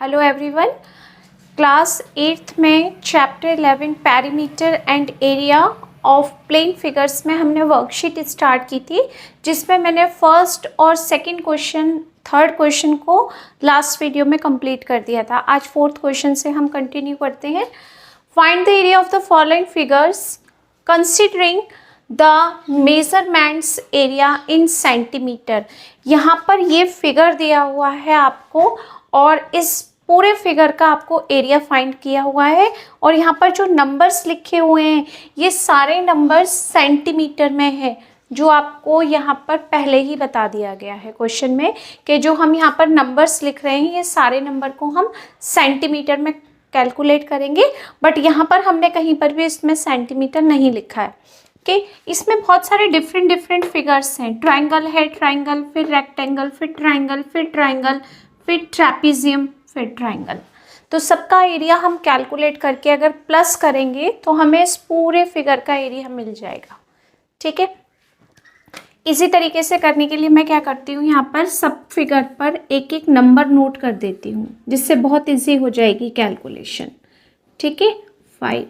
Hello everyone, class 8th में chapter 11 perimeter and area of plane figures में हमने worksheet start की थी, जिसमें मैंने फर्स्ट और सेकंड क्वेश्चन, थर्ड क्वेश्चन को लास्ट वीडियो में कंप्लीट कर दिया था। आज फोर्थ क्वेश्चन से हम कंटिन्यू करते हैं। Find the area of the following figures considering the measurements area in centimetre. यहाँ पर ये फिगर दिया हुआ है आपको और इस पूरे फिगर का आपको एरिया फाइंड किया हुआ है और यहाँ पर जो नंबर्स लिखे हुए हैं ये सारे नंबर्स सेंटीमीटर में है, जो आपको यहाँ पर पहले ही बता दिया गया है क्वेश्चन में कि जो हम यहाँ पर नंबर्स लिख रहे हैं ये सारे नंबर को हम सेंटीमीटर में कैलकुलेट करेंगे। बट यहाँ पर हमने कहीं पर भी इसमें सेंटीमीटर नहीं लिखा है कि इसमें बहुत सारे डिफरेंट फिगर्स हैं। ट्राइंगल है, ट्राइंगल, फिर रेक्टेंगल, फिर ट्राइंगल, फिर ट्राइंगल, फिर ट्रेपेजियम, फिर ट्राइंगल। तो सबका एरिया हम कैलकुलेट करके अगर प्लस करेंगे तो हमें इस पूरे फिगर का एरिया मिल जाएगा। ठीक है, इसी तरीके से करने के लिए मैं क्या करती हूँ, यहाँ पर सब फिगर पर एक एक नंबर नोट कर देती हूँ, जिससे बहुत इजी हो जाएगी कैलकुलेशन। ठीक है, 5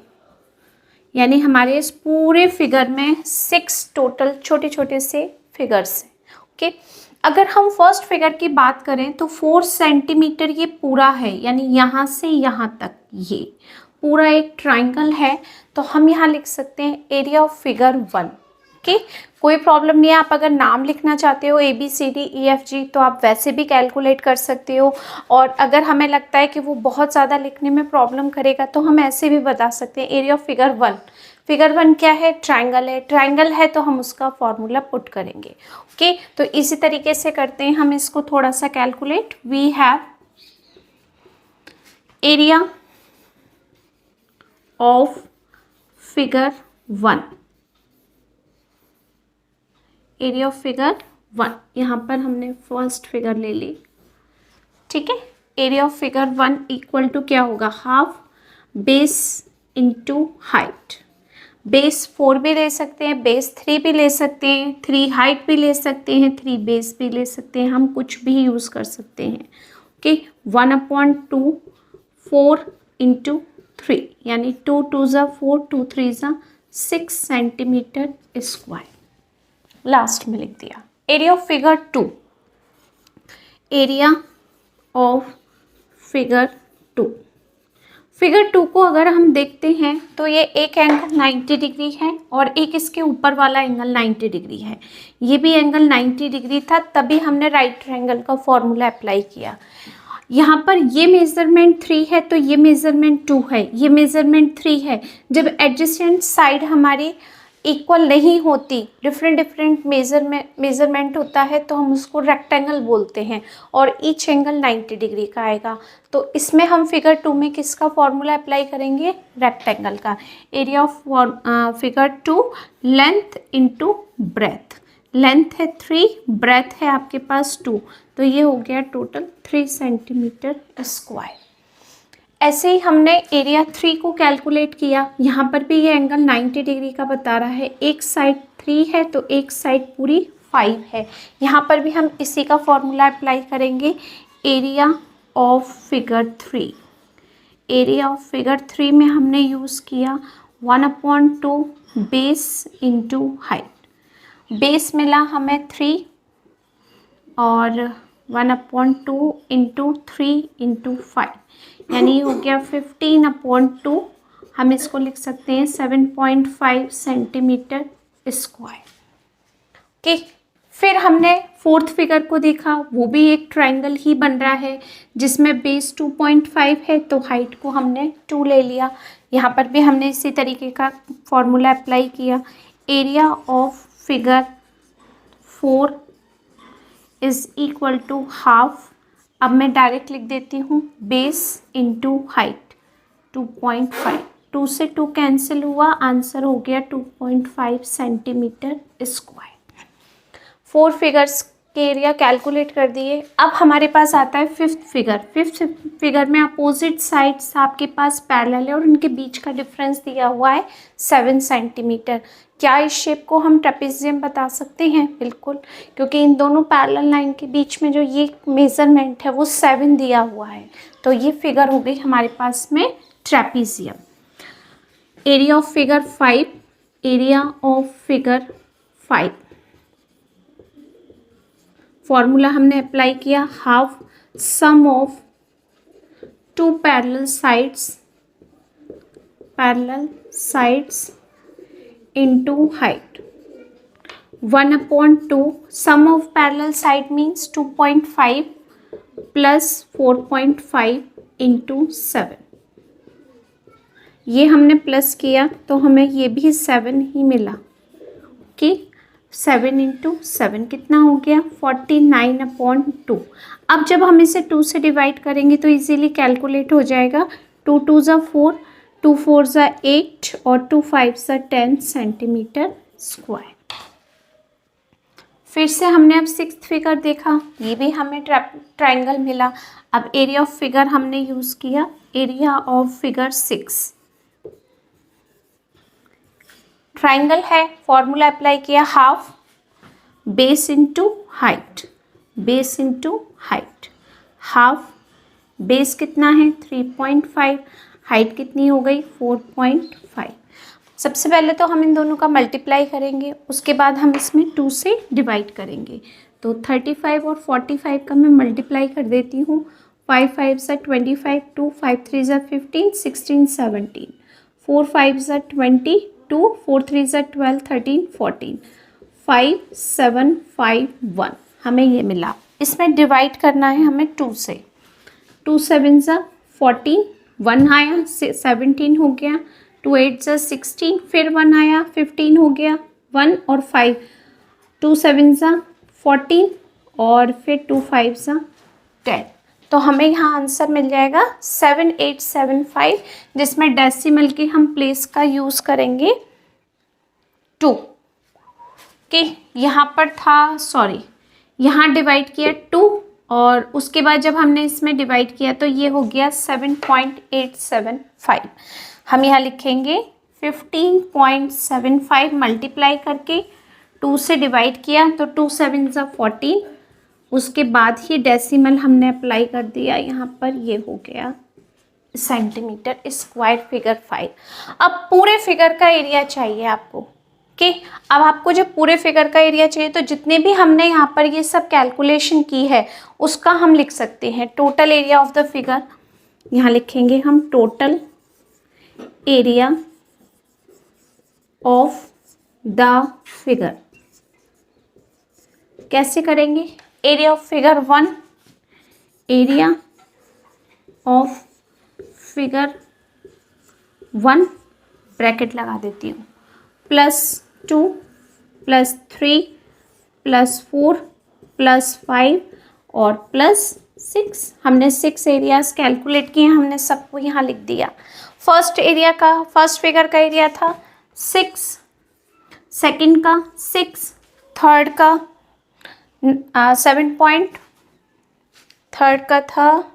यानी हमारे इस पूरे फिगर में 6 टोटल छोटे छोटे से फिगर्स हैं। ओके, अगर हम फर्स्ट फिगर की बात करें तो 4 सेंटीमीटर ये पूरा है, यानी यहाँ से यहाँ तक ये पूरा एक ट्राइंगल है। तो हम यहाँ लिख सकते हैं एरिया ऑफ फिगर 1। ओके, कोई प्रॉब्लम नहीं है। आप अगर नाम लिखना चाहते हो ABCDEFG तो आप वैसे भी कैलकुलेट कर सकते हो, और अगर हमें लगता है कि वो बहुत ज़्यादा लिखने में प्रॉब्लम करेगा तो हम ऐसे भी बता सकते हैं एरिया ऑफ फिगर 1। फिगर 1 क्या है? ट्राइंगल है। ट्राइंगल है तो हम उसका फॉर्मूला पुट करेंगे। ओके, तो इसी तरीके से करते हैं हम इसको थोड़ा सा calculate. We have area of figure 1, area of figure 1। यहाँ पर हमने फर्स्ट फिगर ले ली। ठीक है, area of figure 1 equal to क्या होगा? Half base into height. Base 4 भी ले सकते हैं, बेस 3 भी ले सकते हैं, 3 हाइट भी ले सकते हैं, 3 बेस भी ले सकते हैं, हम कुछ भी यूज़ कर सकते हैं। ओके, 1/2 4 इंटू 3 यानी 2 2 ज़ा 4, 2 3 ज़ा 6 सेंटीमीटर स्क्वायर। लास्ट में लिख दिया। Area of figure 2, area of figure 2। Figure 2 को अगर हम देखते हैं तो ये एक एंगल 90 डिग्री है और एक इसके ऊपर वाला एंगल 90 डिग्री है। ये भी एंगल 90 डिग्री था, तभी हमने राइट ट्रायंगल का फॉर्मूला अप्लाई किया। यहाँ पर ये मेजरमेंट 3 है तो ये मेजरमेंट 2 है, ये मेजरमेंट 3 है। जब एडजेसेंट साइड हमारी इक्वल नहीं होती, डिफरेंट मेजरमेंट होता है तो हम उसको रेक्टेंगल बोलते हैं और ईच एंगल 90 डिग्री का आएगा। तो इसमें हम फिगर 2 में किसका फॉर्मूला अप्लाई करेंगे? रेक्टेंगल का। Area of figure 2 length into breadth. Length है 3, ब्रेथ है आपके पास 2, तो ये हो गया टोटल 3 सेंटीमीटर स्क्वायर। ऐसे ही हमने एरिया 3 को कैलकुलेट किया। यहाँ पर भी ये एंगल 90 डिग्री का बता रहा है, एक साइड 3 है तो एक साइड पूरी 5 है। यहाँ पर भी हम इसी का फॉर्मूला अप्लाई करेंगे। Area of figure 3, area of figure 3 में हमने यूज़ किया 1/2 बेस इंटू हाइट। बेस मिला हमें 3 और 1/2 इंटू 3 इंटू 5 यानी हो गया 15/2। हम इसको लिख सकते हैं 7.5 सेंटीमीटर स्क्वायर। ओके, फिर हमने फोर्थ फिगर को देखा, वो भी एक ट्रायंगल ही बन रहा है जिसमें बेस 2.5 है तो हाइट को हमने 2 ले लिया। यहाँ पर भी हमने इसी तरीके का फॉर्मूला अप्लाई किया। Area of figure 4 is equal to half. अब मैं डायरेक्ट लिख देती हूँ बेस इंटू हाइट 2.5। 2 से 2 कैंसिल हुआ, आंसर हो गया 2.5 सेंटीमीटर स्क्वायर। 4 फिगर्स के एरिया कैलकुलेट कर दिए। अब हमारे पास आता है फिफ्थ फिगर। फिफ्थ फिगर में अपोजिट साइड्स आपके पास पैरेलल है और उनके बीच का डिफरेंस दिया हुआ है 7 सेंटीमीटर। क्या इस शेप को हम ट्रेपेजियम बता सकते हैं? बिल्कुल, क्योंकि इन दोनों पैरेलल लाइन के बीच में जो ये मेजरमेंट है वो 7 दिया हुआ है, तो ये फिगर हो गई हमारे पास में trapezium. Area of figure 5, area of figure 5 फॉर्मूला हमने अप्लाई किया, half sum of two parallel sides into height 1/2 sum of parallel side means 2.5 plus 4.5 into 7। ये हमने प्लस किया तो हमें ये भी 7 ही मिला कि 7 into 7 कितना हो गया 49/2। अब जब हम इसे 2 से डिवाइड करेंगे तो इजीली कैलकुलेट हो जाएगा। 2 2 ज़ा 4, 2 4 ज़ा 8 और 2 5 ज़ा 10 सेंटीमीटर स्क्वायर। फिर से हमने अब 6th फिगर देखा, ये भी हमें ट्राइंगल मिला। अब एरिया ऑफ फिगर हमने यूज़ किया, एरिया ऑफ फिगर 6 ट्राइंगल है, फॉर्मूला अप्लाई किया, half base into height, base into height. Half base कितना है 3.5, हाइट कितनी हो गई 4.5। सबसे पहले तो हम इन दोनों का मल्टीप्लाई करेंगे, उसके बाद हम इसमें 2 से डिवाइड करेंगे। तो 35 और 45 का मैं मल्टीप्लाई कर देती हूँ। 5 5 ज़ा 25, 2 5 3 ज़ा 15, 16 17, 4 5 ज़ा 22, 4 3 ज़ा 12, 13 14, 5 7 5 1 हमें ये मिला। इसमें डिवाइड करना है हमें 2 से। 2 7 ज़ा 14, 1 आया 17 हो गया, 2 8 ज़ा 16, फिर 1 आया 15 हो गया, 1 और 5, 2 7 ज़ा 14 और फिर 2 5 ज़ा 10। तो हमें यहाँ आंसर मिल जाएगा 7875, जिसमें डेसिमल की हम प्लेस का यूज़ करेंगे 2 कि यहाँ पर था, सॉरी यहाँ डिवाइड किया 2 और उसके बाद जब हमने इसमें डिवाइड किया तो ये हो गया 7.875। हम यहाँ लिखेंगे 15.75 मल्टीप्लाई करके 2 से डिवाइड किया तो 2 7 ज़ा 14, उसके बाद ही डेसिमल हमने अप्लाई कर दिया यहाँ पर, ये हो गया सेंटीमीटर स्क्वायर फिगर 5। अब पूरे फिगर का एरिया चाहिए आपको कि अब आपको जब पूरे फिगर का एरिया चाहिए तो जितने भी हमने यहाँ पर ये सब कैलकुलेशन की है उसका हम लिख सकते हैं total area of the figure. यहाँ लिखेंगे हम total area of the figure. कैसे करेंगे? Area of figure 1, area of figure 1 bracket लगा देती हूँ, +2 +3 +4 +5 और +6। हमने 6 एरियाज कैलकुलेट किए, हमने सबको यहाँ लिख दिया। फर्स्ट फिगर का एरिया था 6, सेकंड का 6, थर्ड का 7 पॉइंट, थर्ड का था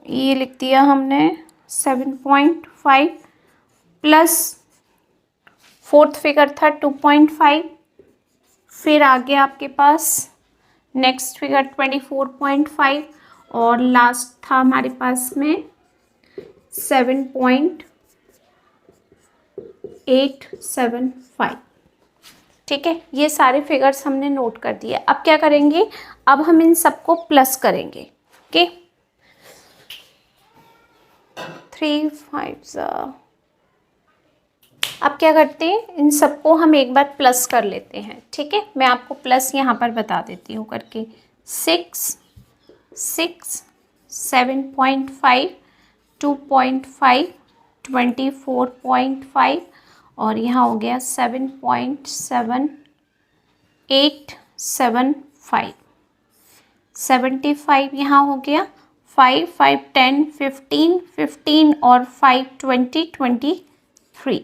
ये लिख दिया हमने 7.5 प्लस फोर्थ फिगर था 2.5, फिर आगे आपके पास नेक्स्ट फिगर 24.5 और लास्ट था हमारे पास में 7.875। ठीक है, ये सारे फिगर्स हमने नोट कर दिए। अब क्या करेंगे? अब हम इन सबको प्लस करेंगे। ओके, 3 5 अब क्या करते हैं, इन सबको हम एक बार प्लस कर लेते हैं। ठीक है, मैं आपको प्लस यहाँ पर बता देती हूँ करके। 6 6 7.5 2.5 24.5 और यहाँ हो गया 7.7875 75 यहाँ हो गया 5 5 10 15 15 और 5 20 23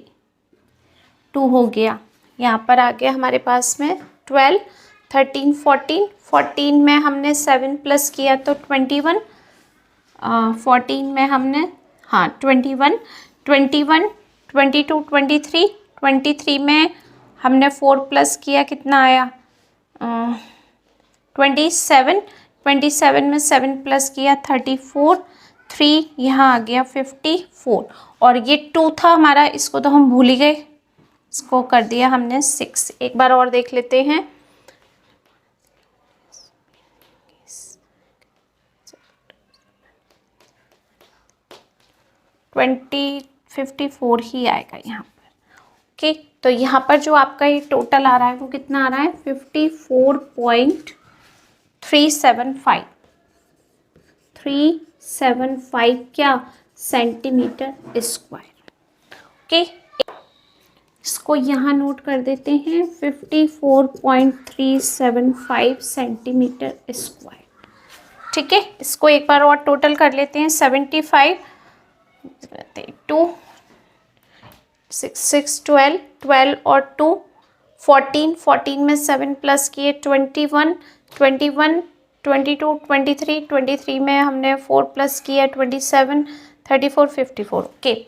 2 हो गया। यहाँ पर आ गया हमारे पास में 12 13 14 14 में हमने 7 प्लस किया तो 21 14 में हमने 21 21 22, 23, 23 में हमने 4 प्लस किया, कितना आया 27, 27 में 7 प्लस किया 34, 3 यहाँ आ गया 54, और ये 2 था हमारा, इसको तो हम भूल ही गए, इसको कर दिया हमने 6। एक बार और देख लेते हैं। 54 ही आएगा यहाँ पर। ओके, तो यहाँ पर जो आपका ये टोटल आ रहा है वो कितना आ रहा है 54.375 क्या सेंटीमीटर स्क्वायर। ओके, इसको यहाँ नोट कर देते हैं 54.375 सेंटीमीटर स्क्वायर। ठीक है, इसको एक बार और टोटल कर लेते हैं। 75 2 6 6 12 12 और 2 14 14 में 7 प्लस किए 21 21 22 23 23 में हमने 4 प्लस किया 27 34 54। ओके,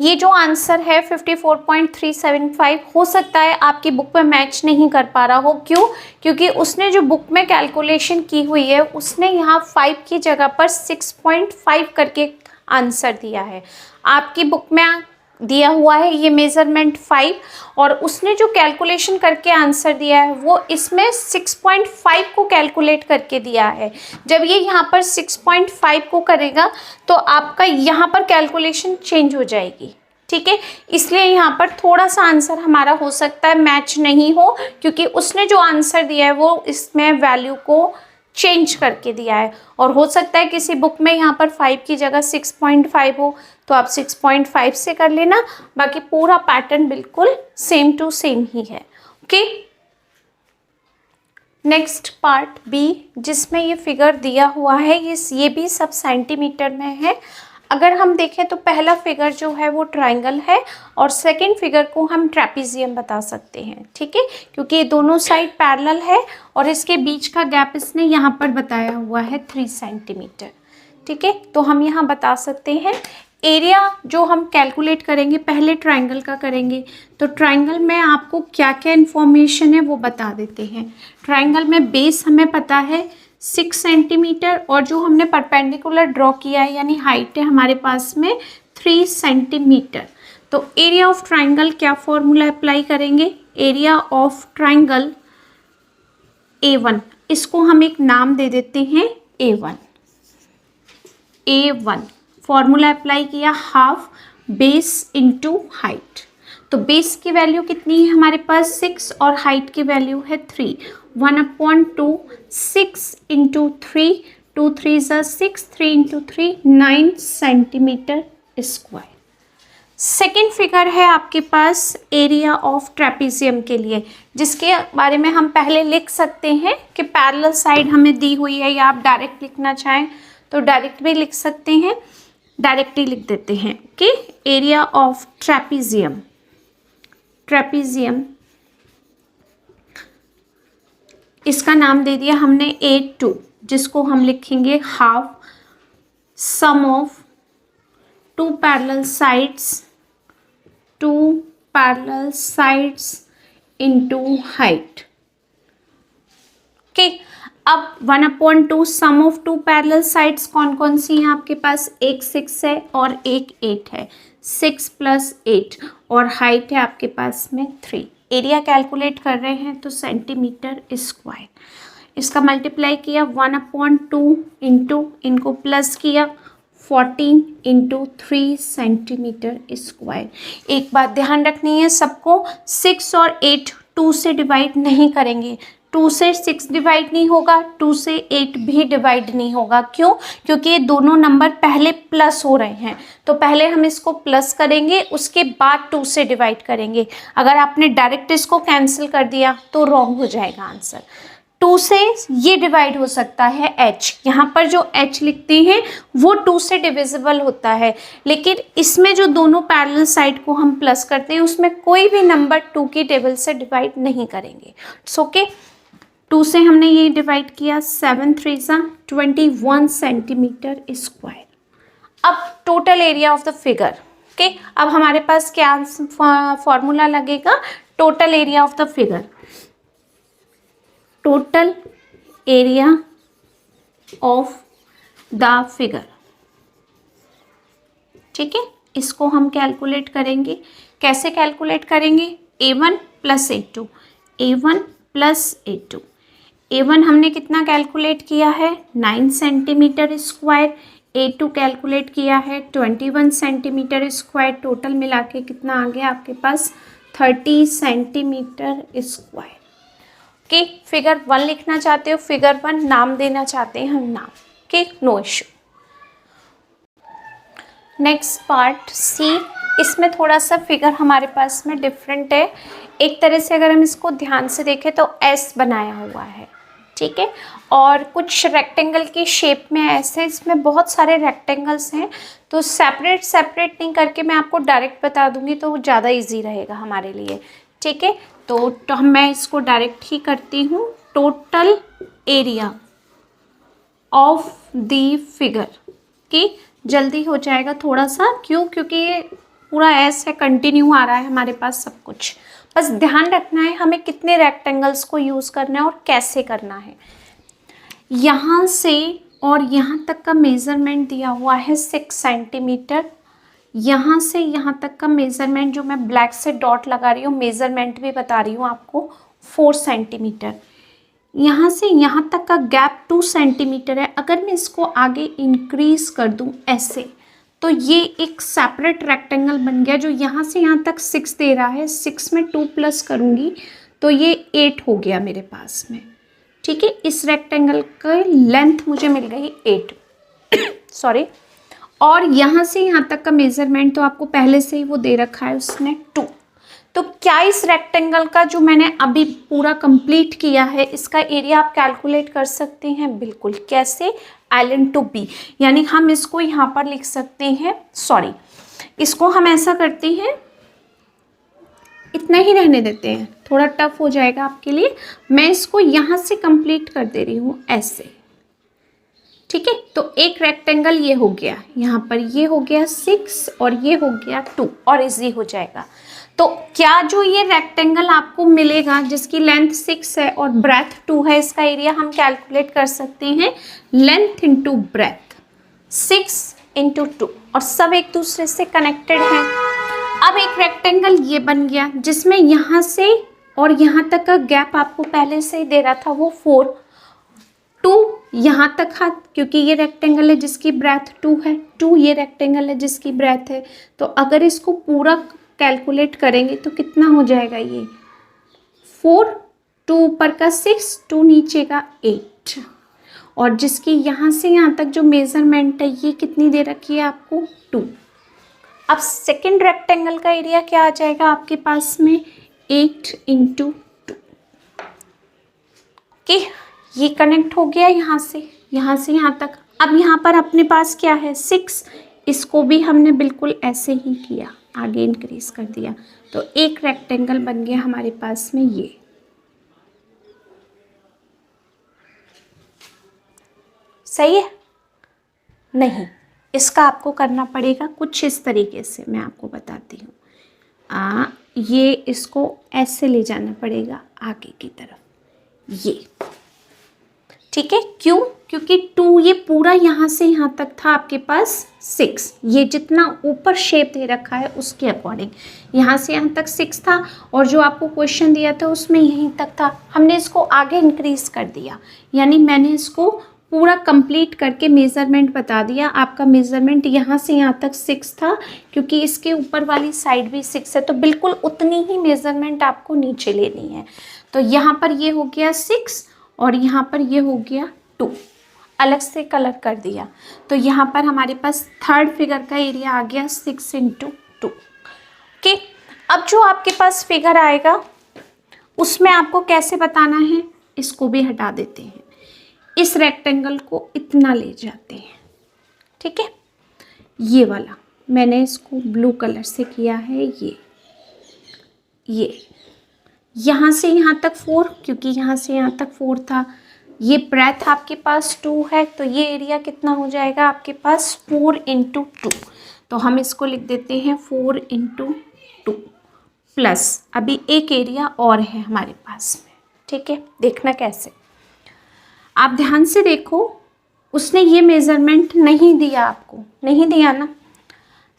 ये जो आंसर है 54.375 हो सकता है आपकी बुक में मैच नहीं कर पा रहा हो। क्यों? क्योंकि उसने जो बुक में कैलकुलेशन की हुई है उसने यहाँ 5 की जगह पर 6.5 करके आंसर दिया है। आपकी बुक में दिया हुआ है ये मेजरमेंट 5, और उसने जो कैलकुलेशन करके आंसर दिया है वो इसमें 6.5 को कैलकुलेट करके दिया है। जब ये यहाँ पर 6.5 को करेगा तो आपका यहाँ पर कैलकुलेशन चेंज हो जाएगी। ठीक है, इसलिए यहाँ पर थोड़ा सा आंसर हमारा हो सकता है मैच नहीं हो, क्योंकि उसने जो आंसर दिया है वो इसमें वैल्यू को चेंज करके दिया है। और हो सकता है किसी बुक में यहाँ पर 5 की जगह 6.5 हो, तो आप 6.5 से कर लेना, बाकी पूरा पैटर्न बिल्कुल सेम टू सेम ही है। ओके, नेक्स्ट पार्ट बी, जिसमें ये फिगर दिया हुआ है, ये भी सब सेंटीमीटर में है। अगर हम देखें तो पहला फिगर जो है वो ट्रायंगल है, और सेकंड फिगर को हम ट्रेपेजियम बता सकते हैं। ठीक है, क्योंकि ये दोनों साइड पैरेलल है और इसके बीच का गैप इसने यहाँ पर बताया हुआ है 3 सेंटीमीटर। ठीक है, तो हम यहाँ बता सकते हैं एरिया जो हम कैलकुलेट करेंगे, पहले ट्रायंगल का करेंगे। तो ट्रायंगल में आपको क्या क्या इन्फॉर्मेशन है वो बता देते हैं। ट्रायंगल में बेस हमें पता है 6 सेंटीमीटर, और जो हमने परपेंडिकुलर ड्रॉ किया है यानी हाइट है हमारे पास में 3 सेंटीमीटर। तो एरिया ऑफ ट्रायंगल क्या फॉर्मूला अप्लाई करेंगे, एरिया ऑफ ट्रायंगल A1, इसको हम एक नाम दे देते हैं A1। फॉर्मूला अप्लाई किया, हाफ बेस इंटू हाइट। तो बेस की वैल्यू कितनी है हमारे पास 6, और हाइट की वैल्यू है 3। 1/2 6 into 3, 2 3 6, 3 into 3 9 centimetre square. Second figure है आपके पास एरिया ऑफ ट्रेपेजियम के लिए, जिसके बारे में हम पहले लिख सकते हैं कि पैरेलल साइड हमें दी हुई है, या आप डायरेक्ट लिखना चाहें तो डायरेक्ट भी लिख सकते हैं। डायरेक्टली लिख देते हैं कि एरिया ऑफ ट्रेपेजियम इसका नाम दे दिया हमने A2, जिसको हम लिखेंगे half sum of 2 parallel sides into height. Okay, अब 1/2 सम ऑफ 2 पैरेलल साइड्स कौन कौन सी हैं आपके पास, एक 6 है और एक 8 है, 6 + 8, और हाइट है आपके पास में 3। एरिया कैलकुलेट कर रहे हैं तो सेंटीमीटर स्क्वायर, इसका मल्टीप्लाई किया 1/2 इंटू इनको प्लस किया 14 इंटू 3 सेंटीमीटर स्क्वायर। एक बात ध्यान रखनी है सबको, 6 और 8 2 से डिवाइड नहीं करेंगे, 2 से 6 डिवाइड नहीं होगा, 2 से 8 भी डिवाइड नहीं होगा। क्यों? क्योंकि ये दोनों नंबर पहले प्लस हो रहे हैं, तो पहले हम इसको प्लस करेंगे, उसके बाद 2 से डिवाइड करेंगे। अगर आपने डायरेक्ट इसको कैंसिल कर दिया तो रॉन्ग हो जाएगा आंसर। 2 से ये डिवाइड हो सकता है h, यहाँ पर जो h लिखते हैं वो 2 से डिविजिबल होता है, लेकिन इसमें जो दोनों पैरेलल साइड को हम प्लस करते हैं उसमें कोई भी नंबर 2 की टेबल से डिवाइड नहीं करेंगे। इट्स ओके, 2 से हमने ये डिवाइड किया, 7 3 21 सेंटीमीटर स्क्वायर। अब total area of the figure, okay, अब हमारे पास क्या फॉर्मूला लगेगा, total area of the figure, total area of the figure. ठीक है, इसको हम कैलकुलेट करेंगे। कैसे कैलकुलेट करेंगे, A1 plus A2, A1 plus A2। A1 हमने कितना कैलकुलेट किया है, 9 सेंटीमीटर स्क्वायर, A2 कैलकुलेट किया है 21 सेंटीमीटर स्क्वायर, टोटल मिला के कितना आ गया आपके पास 30 सेंटीमीटर स्क्वायर। ओके, फिगर 1 लिखना चाहते हो, फिगर 1 नाम देना चाहते हैं हम, नाम। Okay, no issue. Next part C, इसमें थोड़ा सा फिगर हमारे पास में डिफरेंट है। एक तरह से अगर हम इसको ध्यान से देखें तो एस बनाया हुआ है, ठीक है, और कुछ रेक्टेंगल की शेप में ऐसे, इसमें बहुत सारे रेक्टेंगल्स हैं, तो सेपरेट नहीं करके मैं आपको डायरेक्ट बता दूंगी तो ज़्यादा इजी रहेगा हमारे लिए। ठीक है, तो मैं इसको डायरेक्ट ही करती हूँ। Total area of the figure की, जल्दी हो जाएगा थोड़ा सा, क्यों, क्योंकि ये पूरा ऐसे कंटिन्यू आ रहा है हमारे पास सब कुछ। बस ध्यान रखना है हमें कितने रेक्टेंगल्स को यूज़ करना है और कैसे करना है। यहाँ से और यहाँ तक का मेज़रमेंट दिया हुआ है 6 सेंटीमीटर। यहाँ से यहाँ तक का मेज़रमेंट, जो मैं ब्लैक से डॉट लगा रही हूँ, मेज़रमेंट भी बता रही हूँ आपको, 4 सेंटीमीटर। यहाँ से यहाँ तक का गैप 2 सेंटीमीटर है। अगर मैं इसको आगे इंक्रीज कर दूँ ऐसे, तो ये एक सेपरेट रेक्टेंगल बन गया, जो यहाँ से यहाँ तक 6 दे रहा है। 6 में 2 प्लस करूँगी तो ये 8 हो गया मेरे पास में। ठीक है, इस रेक्टेंगल का लेंथ मुझे मिल गई 8 सॉरी। और यहाँ से यहाँ तक का मेज़रमेंट तो आपको पहले से ही वो दे रखा है उसने, 2। तो क्या इस रेक्टेंगल का जो मैंने अभी पूरा कंप्लीट किया है, इसका एरिया आप कैलकुलेट कर सकते हैं? बिल्कुल। कैसे? L/B, यानी हम इसको यहाँ पर लिख सकते हैं, सॉरी, इसको हम ऐसा करते हैं, इतना ही रहने देते हैं, थोड़ा टफ हो जाएगा आपके लिए। मैं इसको यहाँ से कंप्लीट कर दे रही हूँ ऐसे। ठीक है, तो एक रेक्टेंगल ये हो गया, यहाँ पर ये हो गया 6 और ये हो गया 2, और इजी हो जाएगा। तो क्या जो ये रेक्टेंगल आपको मिलेगा जिसकी लेंथ 6 है और ब्रेथ 2 है, इसका एरिया हम कैलकुलेट कर सकते हैं, लेंथ इंटू ब्रेथ, 6 इंटू 2, और सब एक दूसरे से कनेक्टेड हैं। अब एक रेक्टेंगल ये बन गया जिसमें यहाँ से और यहाँ तक का गैप आपको पहले से ही दे रहा था, वो 4, 2 यहाँ तक था, क्योंकि ये रेक्टेंगल है जिसकी ब्रेथ 2 है, 2 ये रेक्टेंगल है जिसकी ब्रेथ है। तो अगर इसको पूरा कैलकुलेट करेंगे तो कितना हो जाएगा, ये 4, 2 ऊपर का 6, 2 नीचे का 8, और जिसकी यहाँ से यहाँ तक जो मेज़रमेंट है ये कितनी दे रखी है आपको, 2। अब सेकंड रेक्टेंगल का एरिया क्या आ जाएगा आपके पास में, 8 इंटू 2। ओके, ये कनेक्ट हो गया यहाँ से यहाँ तक। अब यहाँ पर अपने पास क्या है, 6, इसको भी हमने बिल्कुल ऐसे ही किया, आगे इंक्रीज कर दिया, तो एक रेक्टेंगल बन गया हमारे पास में ये। सही है? नहीं, इसका आपको करना पड़ेगा कुछ इस तरीके से, मैं आपको बताती हूँ। ये इसको ऐसे ले जाना पड़ेगा आगे की तरफ, ये। ठीक है, क्यों? क्योंकि 2 ये पूरा यहाँ से यहाँ तक था आपके पास 6, ये जितना ऊपर शेप दे रखा है उसके अकॉर्डिंग यहाँ से यहाँ तक 6 था, और जो आपको क्वेश्चन दिया था उसमें यहीं तक था। हमने इसको आगे इंक्रीज कर दिया, यानी मैंने इसको पूरा कंप्लीट करके मेज़रमेंट बता दिया। आपका मेज़रमेंट यहाँ से यहाँ तक 6 था, क्योंकि इसके ऊपर वाली साइड भी 6 है, तो बिल्कुल उतनी ही मेज़रमेंट आपको नीचे लेनी है। तो यहाँ पर ये हो गया 6 और यहाँ पर ये हो गया 2, अलग से कलर कर दिया। तो यहाँ पर हमारे पास थर्ड फिगर का एरिया आ गया 6 इंटू 2। ओके, अब जो आपके पास फिगर आएगा उसमें आपको कैसे बताना है, इसको भी हटा देते हैं, इस रेक्टेंगल को इतना ले जाते हैं। ठीक है, ये वाला मैंने इसको ब्लू कलर से किया है, ये यहाँ से यहाँ तक 4, क्योंकि यहाँ से यहाँ तक 4 था। ये ब्रेथ आपके पास 2 है, तो ये एरिया कितना हो जाएगा आपके पास, 4 इंटू 2। तो हम इसको लिख देते हैं 4 इंटू 2 प्लस अभी एक एरिया और है हमारे पास में, ठीक है। देखना कैसे, आप ध्यान से देखो, उसने ये मेज़रमेंट नहीं दिया, आपको नहीं दिया ना।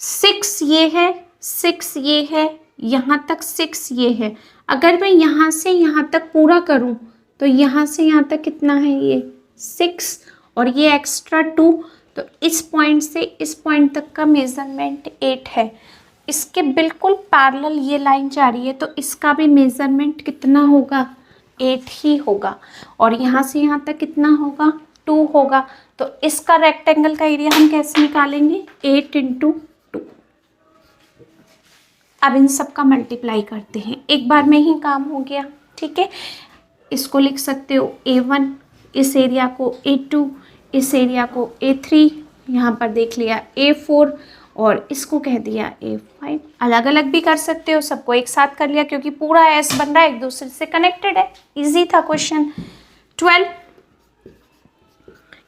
6 ये है, 6 ये है, यहाँ तक 6 ये है। अगर मैं यहाँ से यहाँ तक पूरा करूँ तो यहाँ से यहाँ तक कितना है, ये 6 और ये एक्स्ट्रा 2, तो इस पॉइंट से इस पॉइंट तक का मेज़रमेंट 8 है। इसके बिल्कुल पैरेलल ये लाइन जा रही है, तो इसका भी मेज़रमेंट कितना होगा, 8 ही होगा। और यहाँ से यहाँ तक कितना होगा, 2 होगा। तो इसका रेक्टेंगल का एरिया हम कैसे निकालेंगे, 8 इंटू 2। अब इन सब का मल्टीप्लाई करते हैं, एक बार में ही काम हो गया, ठीक है। इसको लिख सकते हो A1, इस एरिया को A2, इस एरिया को A3, यहाँ पर देख लिया A4 और इसको कह दिया A5। अलग अलग भी कर सकते हो, सबको एक साथ कर लिया क्योंकि पूरा S बन रहा है, एक दूसरे से कनेक्टेड है। इजी था क्वेश्चन। 12,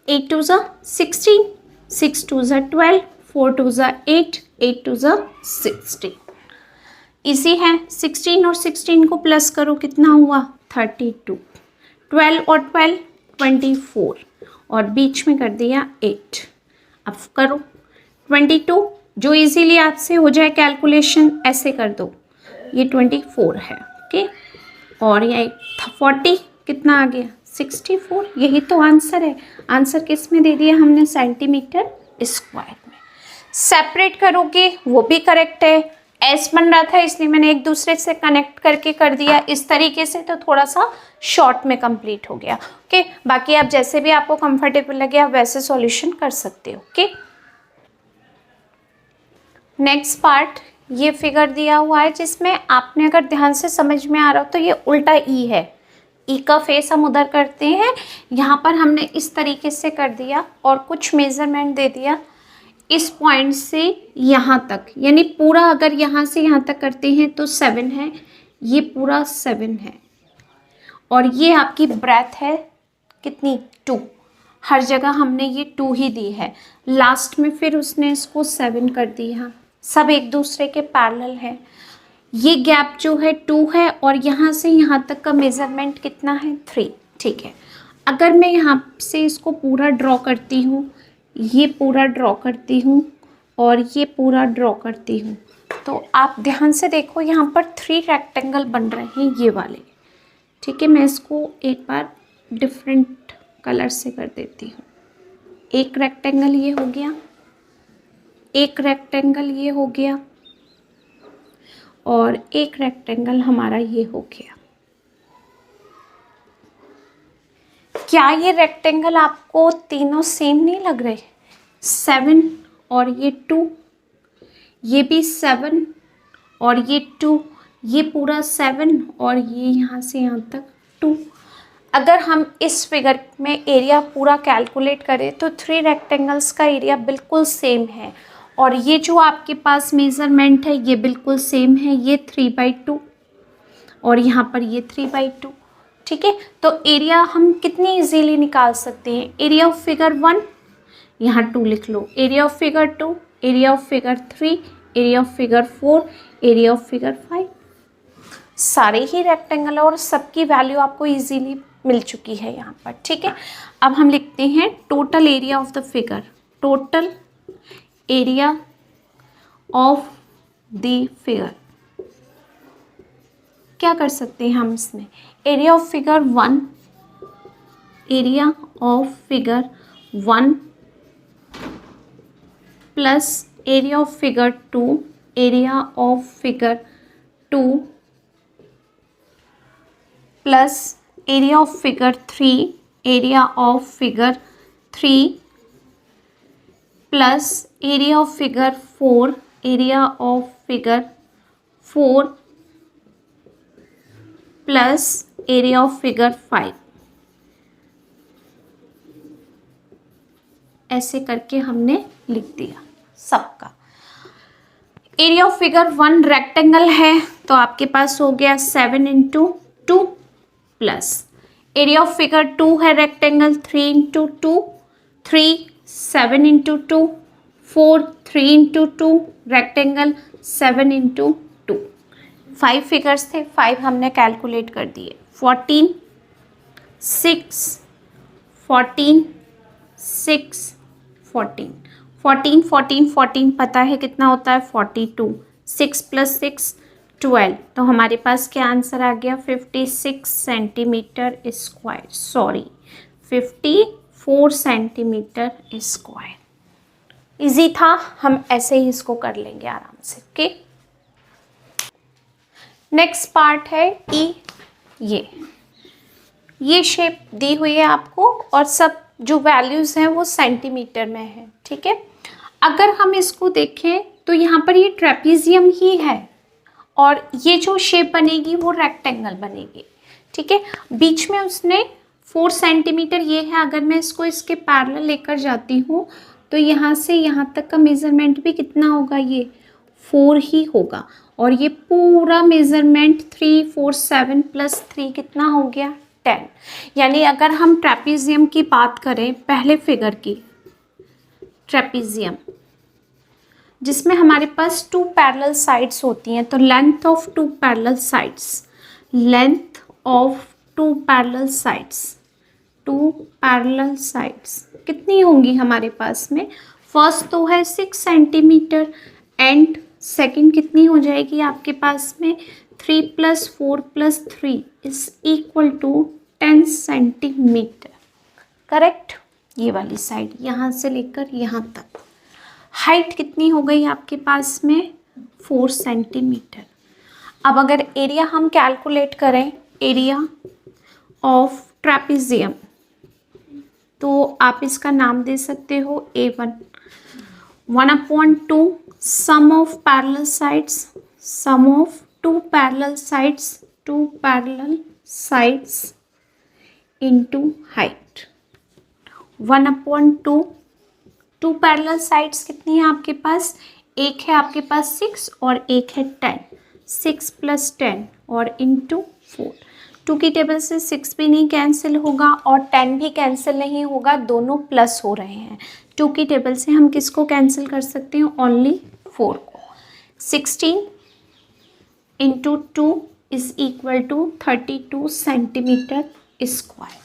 8 2 ज़ा 16, 6 2 ज़ा 12, 4 2 ज़ा 8, 8 2 ज़ा 16। इजी है। 16 और 16 को प्लस करो, कितना हुआ, 32। 12 और 12 24 और बीच में कर दिया 8। अब करो 22, जो इजीली आपसे हो जाए कैलकुलेशन, ऐसे कर दो, ये 24 है, ओके। और ये 40 कितना आ गया, 64। यही तो आंसर है। आंसर किस में दे दिया हमने, सेंटीमीटर स्क्वायर में। सेपरेट करोगे वो भी करेक्ट है। एस बन रहा था इसलिए मैंने एक दूसरे से कनेक्ट करके कर दिया इस तरीके से, तो थोड़ा सा शॉर्ट में कंप्लीट हो गया, ओके। बाकी आप जैसे भी आपको कंफर्टेबल लगे आप वैसे सॉल्यूशन कर सकते हो, ओके। नेक्स्ट पार्ट, ये फिगर दिया हुआ है जिसमें आपने अगर ध्यान से समझ में आ रहा हो तो ये उल्टा ई है। ई का फेस हम उधर करते हैं, यहाँ पर हमने इस तरीके से कर दिया और कुछ मेजरमेंट दे दिया इस पॉइंट से यहाँ तक, यानी पूरा अगर यहाँ से यहाँ तक करते हैं तो 7 है, ये पूरा 7 है। और ये आपकी ब्रेथ है कितनी, 2। हर जगह हमने ये 2 ही दी है, लास्ट में फिर उसने इसको 7 कर दिया। सब एक दूसरे के पैरेलल है। ये गैप जो है 2 है और यहाँ से यहाँ तक का मेज़रमेंट कितना है, 3, ठीक है। अगर मैं यहाँ से इसको पूरा ड्रॉ करती हूँ, ये पूरा ड्रॉ करती हूँ और ये पूरा ड्रॉ करती हूँ, तो आप ध्यान से देखो यहाँ पर 3 रेक्टेंगल बन रहे हैं ये वाले, ठीक है। मैं इसको एक बार डिफरेंट कलर से कर देती हूँ। एक रेक्टेंगल ये हो गया, एक रेक्टेंगल ये हो गया और एक रेक्टेंगल हमारा ये हो गया। क्या ये रेक्टेंगल आपको तीनों सेम नहीं लग रहे, 7 और ये 2, ये भी 7 और ये 2, ये पूरा 7 और ये यहाँ से यहाँ तक 2। अगर हम इस फिगर में एरिया पूरा कैलकुलेट करें तो 3 रेक्टेंगल्स का एरिया बिल्कुल सेम है और ये जो आपके पास मेज़रमेंट है ये बिल्कुल सेम है, ये 3/2 और यहाँ पर ये 3/2, ठीक है। तो एरिया हम कितनी इजीली निकाल सकते हैं, एरिया ऑफ फिगर 1 यहाँ 2 लिख लो, area of figure 2, area of figure 3, area of figure 4, area of figure 5। सारे ही रेक्टेंगल और सबकी वैल्यू आपको इजीली मिल चुकी है यहाँ पर, ठीक है। अब हम लिखते हैं total area of the figure, total area of the figure. क्या कर सकते हैं हम इसमें, area of figure 1, area of figure 1 plus area of figure 2, area of figure 2 plus area of figure 3, area of figure 3 plus area of figure 4, area of figure 4 plus area of figure 5। ऐसे करके हमने लिख दिया सबका। Area of figure 1 rectangle है तो आपके पास हो गया 7 into 2 plus area of figure 2 है rectangle 3 into 2, 3, 7 into 2, 4 3 into 2 rectangle 7 into 2। 5 figures थे, 5 हमने कैलकुलेट कर दिए। 14 6 14 6 14 14 14 14 पता है कितना होता है 42। 6 + 6 12। तो हमारे पास क्या आंसर आ गया 56 centimetre square, sorry 54 centimetre square. Easy था, हम ऐसे ही इसको कर लेंगे आराम से। ओके, नेक्स्ट पार्ट है ई। ये शेप दी हुई है आपको और सब जो वैल्यूज़ हैं वो सेंटीमीटर में है। ठीक है, अगर हम इसको देखें तो यहाँ पर ये ट्रेपेजियम ही है और ये जो शेप बनेगी वो रेक्टेंगल बनेगी। ठीक है, बीच में उसने 4 सेंटीमीटर ये है। अगर मैं इसको इसके पैरेलल लेकर जाती हूँ तो यहाँ से यहाँ तक का मेज़रमेंट भी कितना होगा, ये 4 ही होगा। और ये पूरा मेज़रमेंट 3 4 7 + 3 कितना हो गया 10। यानी अगर हम ट्रेपेजियम की बात करें, पहले फिगर की, ट्रेपेजियम जिसमें हमारे पास 2 पैरेलल साइड्स होती हैं, तो length of 2 parallel sides, length of 2 parallel sides, 2 parallel sides कितनी होंगी हमारे पास में। फर्स्ट तो है 6 सेंटीमीटर एंड सेकंड कितनी हो जाएगी आपके पास में 3 + 4 + 3 = 10 सेंटीमीटर। करेक्ट, ये वाली साइड यहाँ से लेकर यहाँ तक हाइट कितनी हो गई आपके पास में 4 सेंटीमीटर। अब अगर एरिया हम कैलकुलेट करें, एरिया ऑफ ट्रेपेजियम, तो आप इसका नाम दे सकते हो A1। 1/2 sum of parallel sides, sum of 2 parallel sides, 2 parallel sides into height. 1/2 2 parallel sides कितनी है आपके पास, एक है आपके पास 6 और एक है 10। 6 + 10 और इंटू 4। 2 की टेबल से 6 भी नहीं कैंसिल होगा और 10 भी कैंसिल नहीं होगा, दोनों प्लस हो रहे हैं। 2 की टेबल से हम किसको कैंसिल कर सकते हैं, ओनली 4 को। 16 into 2 = 32 centimetre square.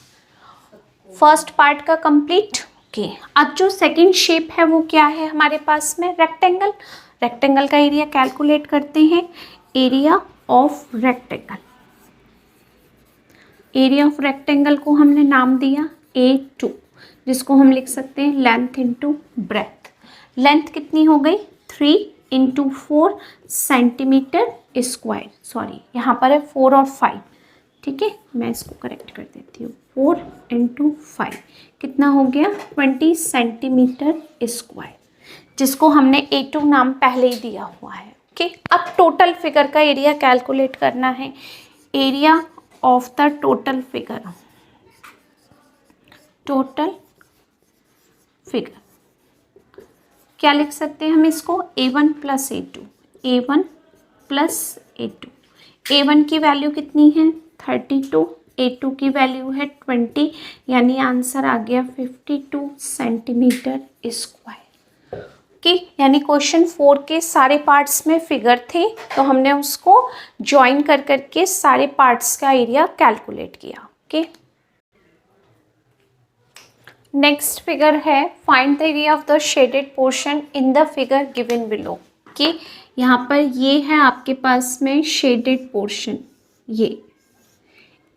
First part का कंप्लीट। ओके, अब जो सेकंड शेप है वो क्या है हमारे पास में, रेक्टेंगल। रेक्टेंगल का एरिया कैलकुलेट करते हैं। Area of rectangle, area of rectangle को हमने नाम दिया A2, जिसको हम लिख सकते हैं लेंथ इंटू ब्रेथ। लेंथ कितनी हो गई 3 × 4 सेंटीमीटर स्क्वायर, सॉरी यहाँ पर है 4 और 5। ठीक है, मैं इसको करेक्ट कर देती हूँ। 4 × 5 कितना हो गया 20 सेंटीमीटर स्क्वायर, जिसको हमने A2 नाम पहले ही दिया हुआ है। ओके, अब टोटल फिगर का एरिया कैलकुलेट करना है। Area of the total figure, total figure क्या लिख सकते हैं हम इसको, A1 + A2, A1 + A2। A1 की वैल्यू कितनी है 32, A2 की वैल्यू है 20, यानी आंसर आ गया 52 सेंटीमीटर स्क्वायर। ओके, यानी क्वेश्चन 4 के सारे पार्ट्स में फिगर थे, तो हमने उसको ज्वाइन कर करके सारे पार्ट्स का एरिया कैलकुलेट किया। ओके, नेक्स्ट फिगर है find the area of the shaded portion in the figure given below. Okay, यहाँ पर ये है आपके पास में शेडेड पोर्शन, ये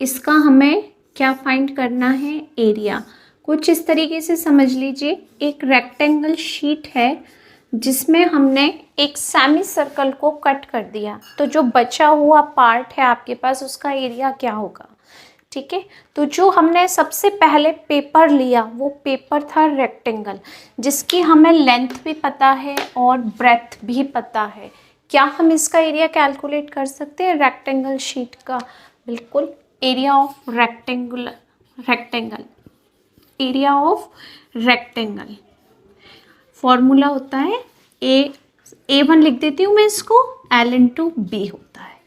इसका हमें क्या फाइंड करना है, एरिया। कुछ इस तरीके से समझ लीजिए, एक रेक्टेंगल शीट है जिसमें हमने एक सेमी सर्कल को कट कर दिया, तो जो बचा हुआ पार्ट है आपके पास उसका एरिया क्या होगा। ठीक है, तो जो हमने सबसे पहले पेपर लिया वो पेपर था रेक्टेंगल, जिसकी हमें लेंथ भी पता है और ब्रेथ भी पता है। क्या हम इसका एरिया कैलकुलेट कर सकते हैं रेक्टेंगल शीट का, बिल्कुल। Area of rectangle, area of rectangle formula होता है A1 लिख देती हूँ मैं इसको, L × B होता है।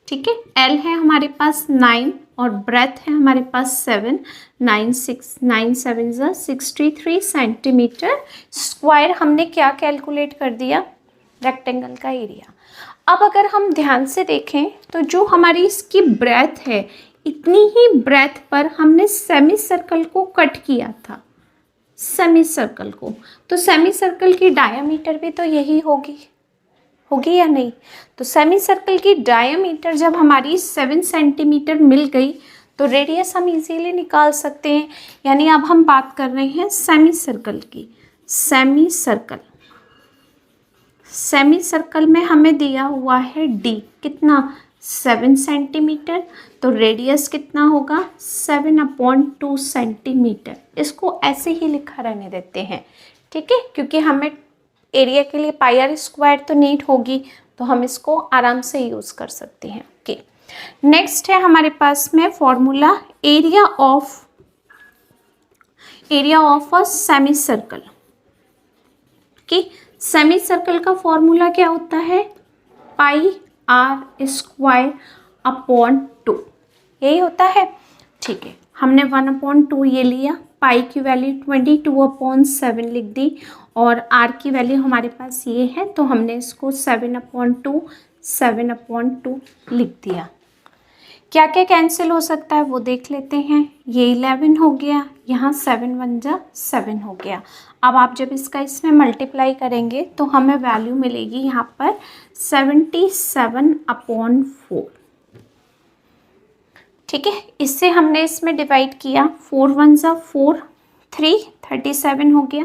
ठीक है, L है हमारे पास 9 और ब्रेथ है हमारे पास 7, 9 6 9 7 ज़ा 63 सेंटीमीटर स्क्वायर। हमने क्या कैलकुलेट कर दिया? रेक्टेंगल का एरिया। अब अगर हम ध्यान से देखें तो जो हमारी इसकी ब्रेथ है, इतनी ही ब्रेथ पर हमने सेमी सर्कल को कट किया था, सेमी सर्कल को। तो सेमी सर्कल की डायामीटर भी तो यही होगी या नहीं? तो सेमी सर्कल की डायामीटर जब हमारी 7 सेंटीमीटर मिल गई तो रेडियस हम इजीली निकाल सकते हैं। यानी अब हम बात कर रहे हैं सेमी सर्कल की। सेमी सर्कल में हमें दिया हुआ है d कितना? 7 सेंटीमीटर। तो रेडियस कितना होगा? 7/2 सेंटीमीटर। इसको ऐसे ही लिखा रहने देते हैं, ठीक है, क्योंकि हमें एरिया के लिए पाई आर स्क्वायर तो नीड होगी, तो हम इसको आराम से यूज़ कर सकते हैं। ओके, नेक्स्ट है हमारे पास में formula area of a semi circle. कि सेमी सर्कल का फॉर्मूला क्या होता है? पाई आर स्क्वायर अपॉन 2, यही होता है। ठीक है, हमने 1/2 ये लिया, पाई की वैल्यू 22/7 लिख दी और आर की वैल्यू हमारे पास ये है, तो हमने इसको 7/2 लिख दिया। क्या क्या कैंसिल हो सकता है वो देख लेते हैं। ये 11 हो गया, यहाँ 7 1 जा 7 हो गया। अब आप जब इसमें मल्टीप्लाई करेंगे तो हमें वैल्यू मिलेगी यहाँ पर 77/4। ठीक है, इससे हमने इसमें डिवाइड किया, 4 1 जा 4, 3 37 हो गया,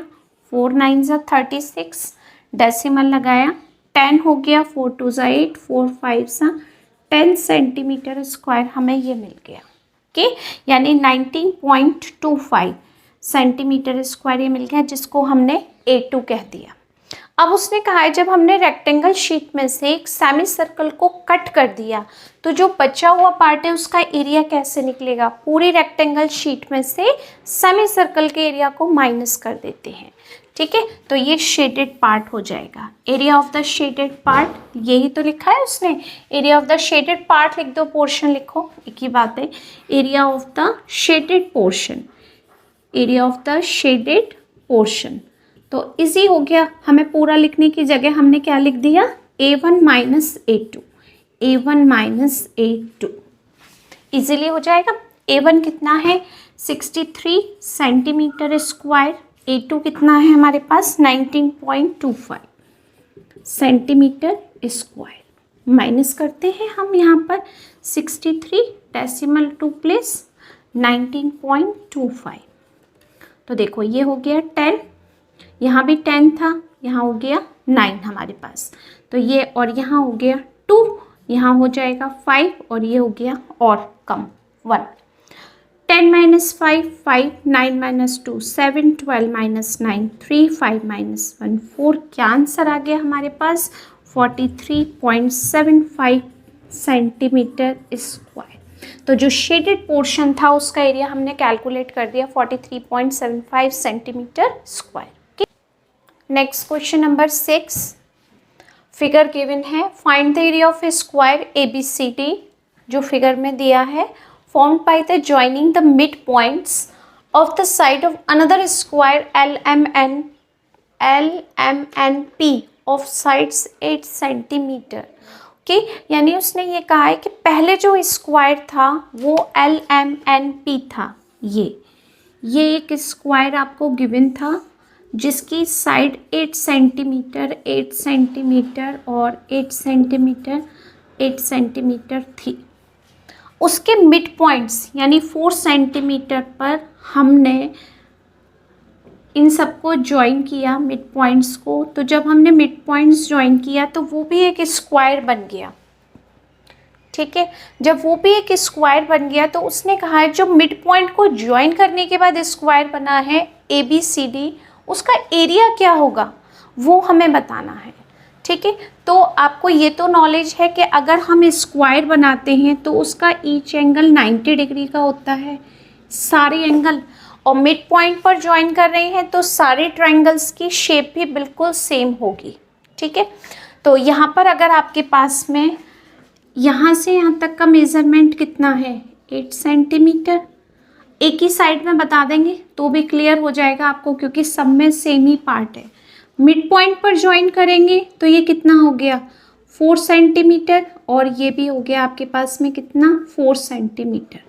4 9 जा 36, डेसिमल लगाया, 10 हो गया, 4 2 जा 8, 4 5 जा 10 सेंटीमीटर स्क्वायर हमें ये मिल गया। ओके, यानी 19.25 सेंटीमीटर स्क्वायर ये मिल गया, जिसको हमने A2 कह दिया। अब उसने कहा है जब हमने रेक्टेंगल शीट में से एक सेमी सर्कल को कट कर दिया तो जो बचा हुआ पार्ट है उसका एरिया कैसे निकलेगा? पूरी रेक्टेंगल शीट में से सेमी सर्कल के एरिया को माइनस कर देते हैं। ठीक है, तो ये शेडेड पार्ट हो जाएगा। Area of the shaded part, यही तो लिखा है उसने, area of the shaded part लिख दो, पोर्शन लिखो, एक ही बात है। Area of the shaded portion, area of the shaded portion, तो इजी हो गया। हमें पूरा लिखने की जगह हमने क्या लिख दिया? A1 minus A2, A1 minus A2, easily हो जाएगा। A1 कितना है? 63 सेंटीमीटर स्क्वायर, A2 कितना है हमारे पास? 19.25 सेंटीमीटर स्क्वायर। माइनस करते हैं हम यहाँ पर 63 डेसिमल 2 प्लेस 19.25, तो देखो ये हो गया 10, यहाँ भी 10 था, यहाँ हो गया 9 हमारे पास, तो ये और यहाँ हो गया 2, यहाँ हो जाएगा 5 और ये हो गया और कम 1। 10 माइनस 5 5, 9 माइनस 2 7, 12 माइनस 9 3, 5 माइनस 1 4। क्या आंसर आ गया हमारे पास? 43.75 सेंटीमीटर स्क्वायर। तो जो शेडेड पोर्शन था उसका एरिया हमने कैलकुलेट कर दिया 43.75 centimetre square. Next question number 6, figure given है, find the area of a square ABCD, जो फिगर में दिया है, formed by the joining the midpoints of the side of another square LMNP of sides 8 centimetre. Okay, यानी उसने ये कहा है कि पहले जो स्क्वायर था वो LMNP था। ये एक स्क्वायर आपको गिवन था जिसकी साइड 8 सेंटीमीटर 8 सेंटीमीटर और 8 सेंटीमीटर थी। उसके मिड पॉइंट्स यानी 4 सेंटीमीटर पर हमने इन सबको ज्वाइन किया, मिड पॉइंट्स को। तो जब हमने मिड पॉइंट्स ज्वाइन किया तो वो भी एक स्क्वायर बन गया। ठीक है, जब वो भी एक स्क्वायर बन गया तो उसने कहा है जो मिड पॉइंट को ज्वाइन करने के बाद स्क्वायर बना है ABCD, उसका एरिया क्या होगा वो हमें बताना है। ठीक है, तो आपको ये तो नॉलेज है कि अगर हम स्क्वायर बनाते हैं तो उसका ईच एंगल 90 डिग्री का होता है, सारे एंगल, और मिड पॉइंट पर ज्वाइन कर रहे हैं तो सारे ट्रायंगल्स की शेप भी बिल्कुल सेम होगी। ठीक है, तो यहाँ पर अगर आपके पास में यहाँ से यहाँ तक का मेज़रमेंट कितना है 8 सेंटीमीटर। एक ही साइड में बता देंगे तो भी क्लियर हो जाएगा आपको, क्योंकि सब में सेम ही पार्ट है। मिड पॉइंट पर ज्वाइन करेंगे तो ये कितना हो गया 4 सेंटीमीटर, और ये भी हो गया आपके पास में कितना 4 सेंटीमीटर।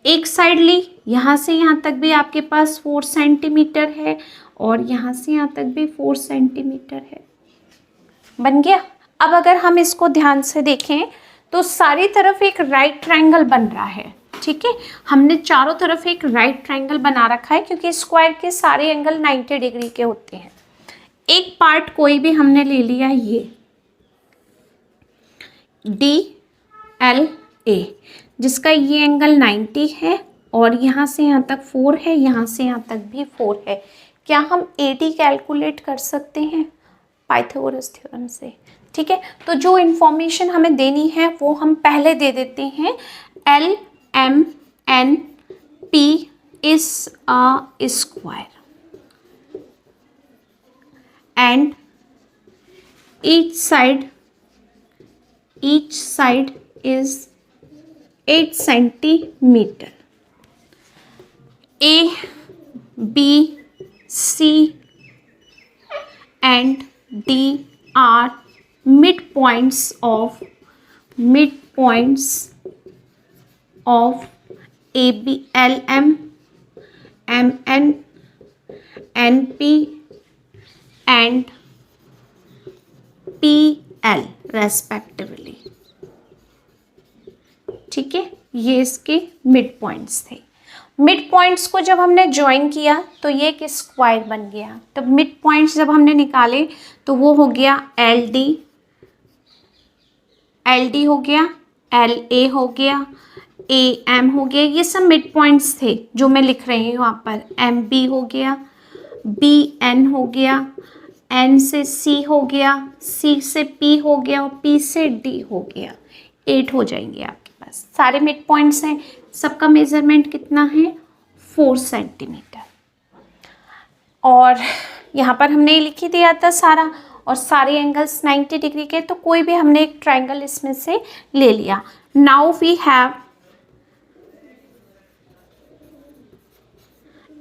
एक साइड ली, यहाँ से यहाँ तक भी आपके पास 4 सेंटीमीटर है, और यहाँ से यहाँ तक भी 4 सेंटीमीटर है। बन गया। अब अगर हम इसको ध्यान से देखें तो सारी तरफ एक राइट ट्रायंगल बन रहा है। ठीक है, हमने चारों तरफ एक राइट ट्रायंगल बना रखा है, क्योंकि स्क्वायर के सारे एंगल 90 डिग्री के होते हैं। एक पार्ट कोई भी हमने ले लिया, ये DLA, जिसका ये एंगल 90 है, और यहाँ से यहाँ तक 4 है, यहाँ से यहाँ तक भी 4 है। क्या हम AD कैलकुलेट कर सकते हैं पाइथागोरस थ्योरम से? ठीक है, तो जो इन्फॉर्मेशन हमें देनी है वो हम पहले दे देते हैं। LMNP is a square and each side is 8 centimeter. A, B, C and D are midpoints of AB, LM, MN, NP and PL respectively. ठीक है, ये इसके मिड पॉइंट्स थे। मिड पॉइंट्स को जब हमने ज्वाइन किया तो ये एक स्क्वायर बन गया। तब मिड पॉइंट्स जब हमने निकाले तो वो हो गया LD हो गया, LA हो गया, AM हो गया। ये सब मिड पॉइंट्स थे जो मैं लिख रही हूँ यहाँ पर। MB हो गया, BN हो गया, N से C हो गया, C से P हो गया, और P से D हो गया। 8 हो जाएंगे आपके पास। सारे मिड पॉइंट्स हैं। सबका मेजरमेंट कितना है 4 सेंटीमीटर। और यहाँ पर हमने लिख ही दिया था सारा, और सारे एंगल्स 90 डिग्री के। तो कोई भी हमने एक ट्रायंगल इसमें से ले लिया। नाउ वी हैव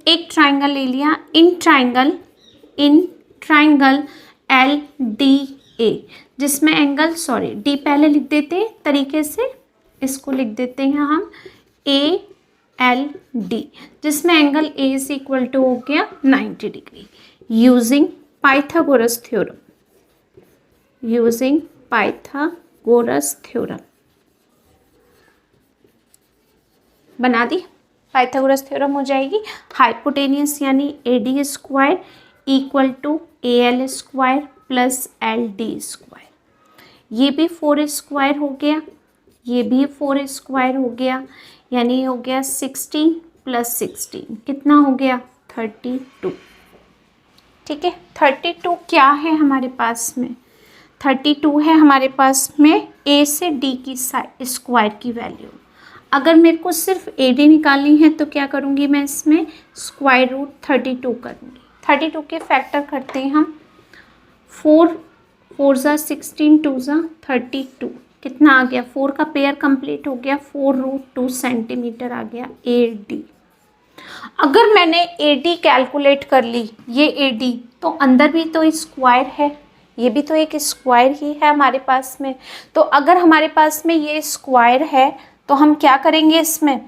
एक ट्रायंगल ले लिया। इन ट्रायंगल LDA, जिसमें एंगल डी पहले लिख देते हैं तरीके से, इसको लिख देते हैं हम ALD, जिसमें angle A is equal to हो गया 90 डिग्री। यूजिंग पाइथागोरस थ्योरम बना दी। पाइथागोरस थ्योरम हो जाएगी। हाइपोटेनियस यानी AD square equal to AL square plus LD square. ये भी 4 स्क्वायर हो गया, ये भी 4 स्क्वायर हो गया, यानी ये हो गया 16 प्लस 16 कितना हो गया 32। ठीक है, 32 क्या है हमारे पास में? 32 है हमारे पास में A से D की स्क्वायर की वैल्यू। अगर मेरे को सिर्फ AD निकालनी है तो क्या करूँगी मैं? इसमें स्क्वायर रूट 32 करूँगी। 32 के फैक्टर करते हैं हम। 4 × 16 2 × 32 कितना आ गया? 4 का पेयर कंप्लीट हो गया, 4√2 सेंटीमीटर आ गया AD। अगर मैंने AD कैलकुलेट कर ली, ये AD, तो अंदर भी तो स्क्वायर है, ये भी तो एक स्क्वायर ही है हमारे पास में। तो अगर हमारे पास में ये स्क्वायर है तो हम क्या करेंगे? इसमें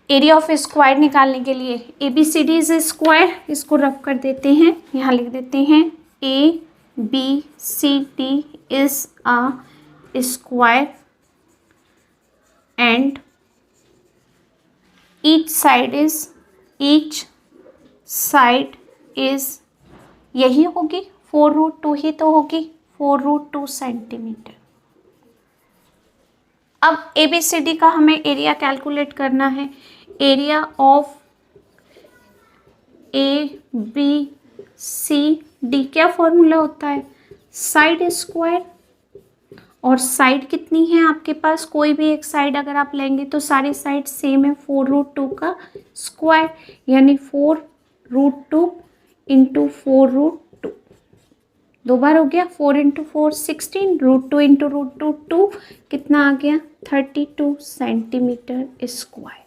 एरिया ऑफ स्क्वायर निकालने के लिए ABCD इज स्क्वायर, इसको रफ कर देते हैं, यहाँ लिख देते हैं ABCD is a square and each side is यही होगी 4√2 ही तो होगी, 4√2 सेंटीमीटर। अब ABCD का हमें एरिया कैलकुलेट करना है। एरिया ऑफ ABCD क्या फॉर्मूला होता है? Side square. और साइड कितनी है आपके पास? कोई भी एक साइड अगर आप लेंगे तो सारी साइड सेम है, 4√2 का स्क्वायर, यानी 4√2 × 4√2 2 बार हो गया, 4 इंटू 4 16, √2 इंटू √2 2, कितना आ गया 32 सेंटीमीटर स्क्वायर।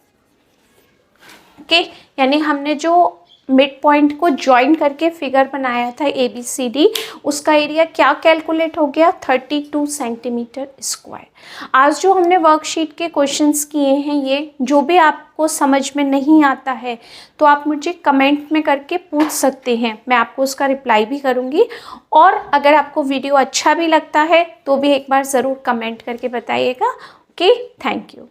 ओके, यानी हमने जो मिड पॉइंट को ज्वाइन करके फिगर बनाया था ABCD, उसका एरिया क्या कैलकुलेट हो गया 32 सेंटीमीटर स्क्वायर। आज जो हमने वर्कशीट के क्वेश्चंस किए हैं, ये जो भी आपको समझ में नहीं आता है तो आप मुझे कमेंट में करके पूछ सकते हैं, मैं आपको उसका रिप्लाई भी करूँगी। और अगर आपको वीडियो अच्छा भी लगता है तो भी एक बार ज़रूर कमेंट करके बताइएगा। Okay, thank you.